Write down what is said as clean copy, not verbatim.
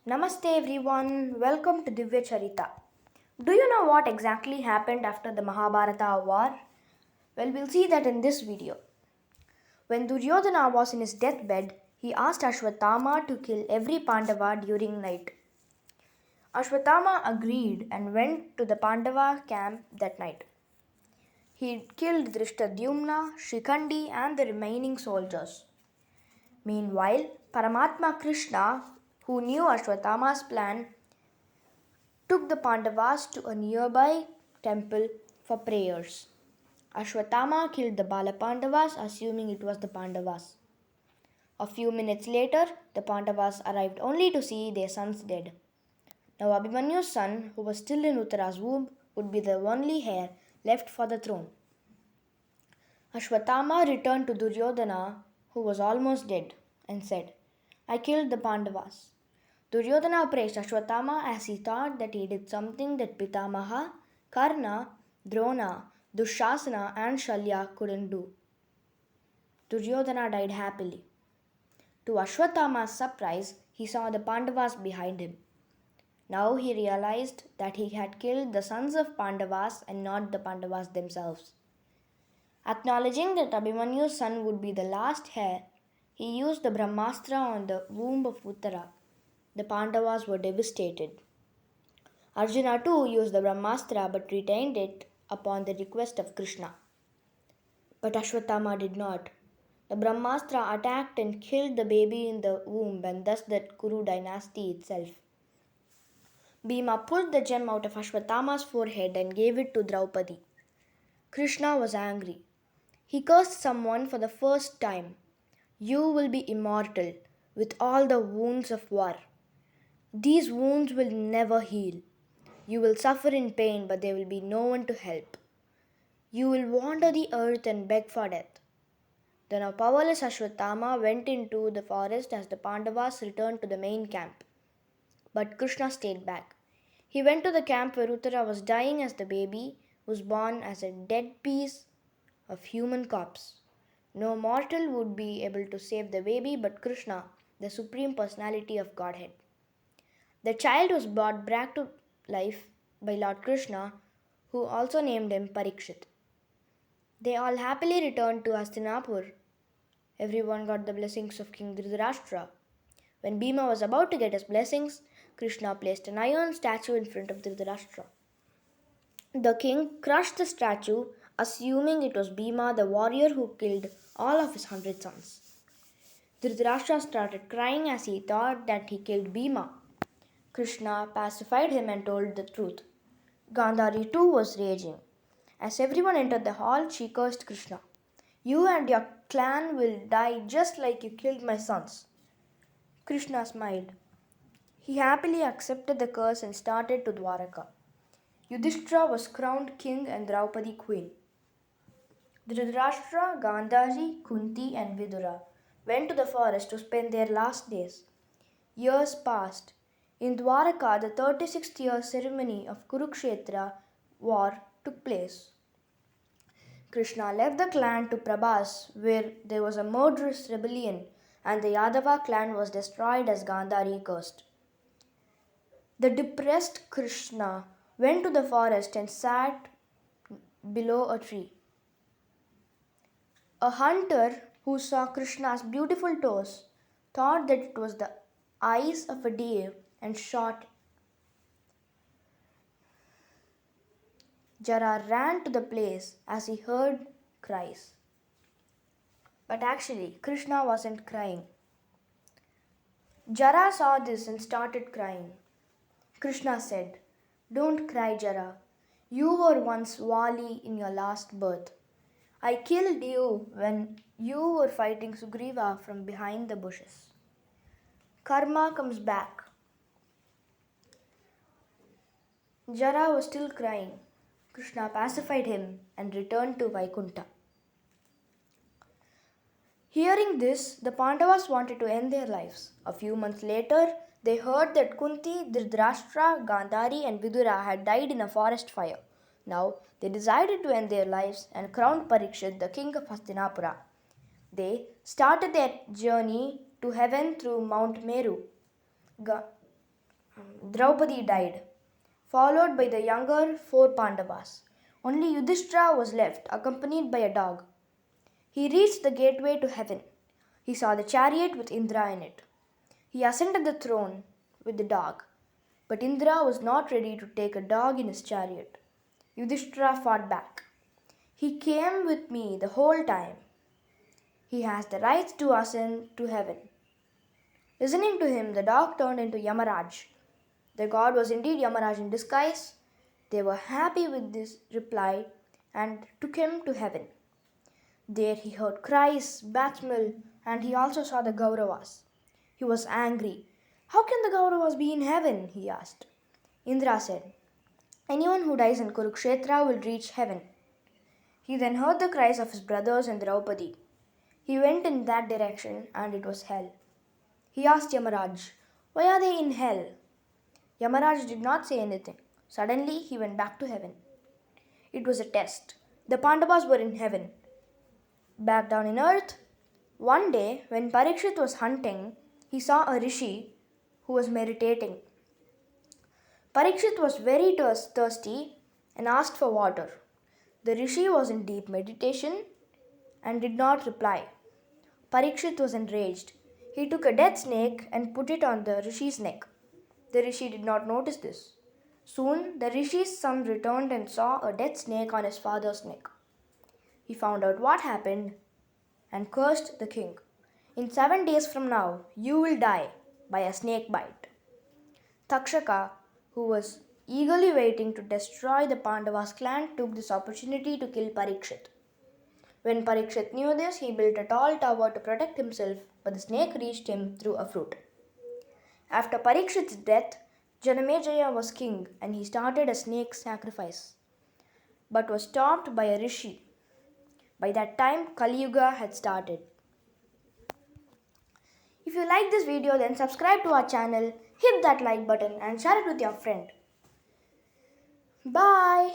Namaste everyone, welcome to Divya Charita. Do you know what exactly happened after the Mahabharata war? Well, we'll see that in this video. When Duryodhana was in his deathbed, he asked Ashwatthama to kill every Pandava during night. Ashwatthama agreed and went to the Pandava camp that night. He killed Drishtadyumna, Shikhandi, and the remaining soldiers. Meanwhile, Paramatma Krishna, who knew Ashwatthama's plan, took the Pandavas to a nearby temple for prayers. Ashwatthama killed the Bala Pandavas, assuming it was the Pandavas. A few minutes later, the Pandavas arrived only to see their sons dead. Now Abhimanyu's son, who was still in Uttara's womb, would be the only heir left for the throne. Ashwatthama returned to Duryodhana, who was almost dead, and said, "I killed the Pandavas." Duryodhana praised Ashwatthama as he thought that he did something that Pitamaha, Karna, Drona, Dushasana, and Shalya couldn't do. Duryodhana died happily. To Ashwatthama's surprise, he saw the Pandavas behind him. Now he realized that he had killed the sons of Pandavas and not the Pandavas themselves. Acknowledging that Abhimanyu's son would be the last heir, he used the Brahmastra on the womb of Uttara. The Pandavas were devastated. Arjuna too used the Brahmastra but retained it upon the request of Krishna. But Ashwatthama did not. The Brahmastra attacked and killed the baby in the womb and thus the Kuru dynasty itself. Bhima pulled the gem out of Ashwatthama's forehead and gave it to Draupadi. Krishna was angry. He cursed someone for the first time. "You will be immortal with all the wounds of war. These wounds will never heal. You will suffer in pain, but there will be no one to help. You will wander the earth and beg for death." The now powerless Ashwatthama went into the forest as the Pandavas returned to the main camp. But Krishna stayed back. He went to the camp where Uttara was dying as the baby was born as a dead piece of human corpse. No mortal would be able to save the baby but Krishna, the supreme personality of Godhead. The child was brought back to life by Lord Krishna, who also named him Parikshit. They all happily returned to Hastinapur. Everyone got the blessings of King Dhritarashtra. When Bhima was about to get his blessings, Krishna placed an iron statue in front of Dhritarashtra. The king crushed the statue, assuming it was Bhima, the warrior who killed all of his 100 sons. Dhritarashtra started crying as he thought that he killed Bhima. Krishna pacified him and told the truth. Gandhari too was raging. As everyone entered the hall, she cursed Krishna. "You and your clan will die just like you killed my sons." Krishna smiled. He happily accepted the curse and started to Dwaraka. Yudhishthira was crowned king and Draupadi queen. Dhritarashtra, Gandhari, Kunti, and Vidura went to the forest to spend their last days. Years passed. In Dwaraka, the 36th year ceremony of Kurukshetra war took place. Krishna left the clan to Prabhas, where there was a murderous rebellion, and the Yadava clan was destroyed as Gandhari cursed. The depressed Krishna went to the forest and sat below a tree. A hunter who saw Krishna's beautiful toes thought that it was the eyes of a deer and shot. Jara ran to the place as he heard cries. But actually, Krishna wasn't crying. Jara saw this and started crying. Krishna said, "Don't cry, Jara. You were once Vali in your last birth. I killed you when you were fighting Sugriva from behind the bushes. Karma comes back." Jara was still crying. Krishna pacified him and returned to Vaikunta. Hearing this, the Pandavas wanted to end their lives. A few months later, they heard that Kunti, Dhritarashtra, Gandhari, and Vidura had died in a forest fire. Now, they decided to end their lives and crowned Parikshit the king of Hastinapura. They started their journey to heaven through Mount Meru. Draupadi died, followed by the younger four Pandavas. Only Yudhishthira was left, accompanied by a dog. He reached the gateway to heaven. He saw the chariot with Indra in it. He ascended the throne with the dog. But Indra was not ready to take a dog in his chariot. Yudhishthira fought back. He came with me the whole time. He has the right to ascend to heaven. Listening to him, the dog turned into Yamaraj. The god was indeed Yamaraj in disguise. They were happy with this reply and took him to heaven. There he heard cries, baptismal, and he also saw the Kauravas. He was angry. How can the Kauravas be in heaven? He asked. Indra said, anyone who dies in Kurukshetra will reach heaven. He then heard the cries of his brothers and Draupadi. He went in that direction and it was hell. He asked Yamaraj, why are they in hell? Yamaraj did not say anything. Suddenly he went back to heaven. It was a test. The Pandavas were in heaven. Back down in earth, one day when Parikshit was hunting, he saw a rishi who was meditating. Parikshit was very thirsty and asked for water. The rishi was in deep meditation and did not reply. Parikshit was enraged. He took a dead snake and put it on the rishi's neck. The rishi did not notice this. Soon the rishi's son returned and saw a dead snake on his father's neck. He found out what happened and cursed the king. In 7 days from now, you will die by a snake bite. Takshaka, who was eagerly waiting to destroy the Pandavas' clan, took this opportunity to kill Parikshit. When Parikshit knew this, he built a tall tower to protect himself, but the snake reached him through a fruit. After Parikshit's death, Janamejaya was king and he started a snake sacrifice, but was stopped by a rishi. By that time, Kali Yuga had started. If you like this video, then subscribe to our channel, hit that like button and share it with your friend. Bye!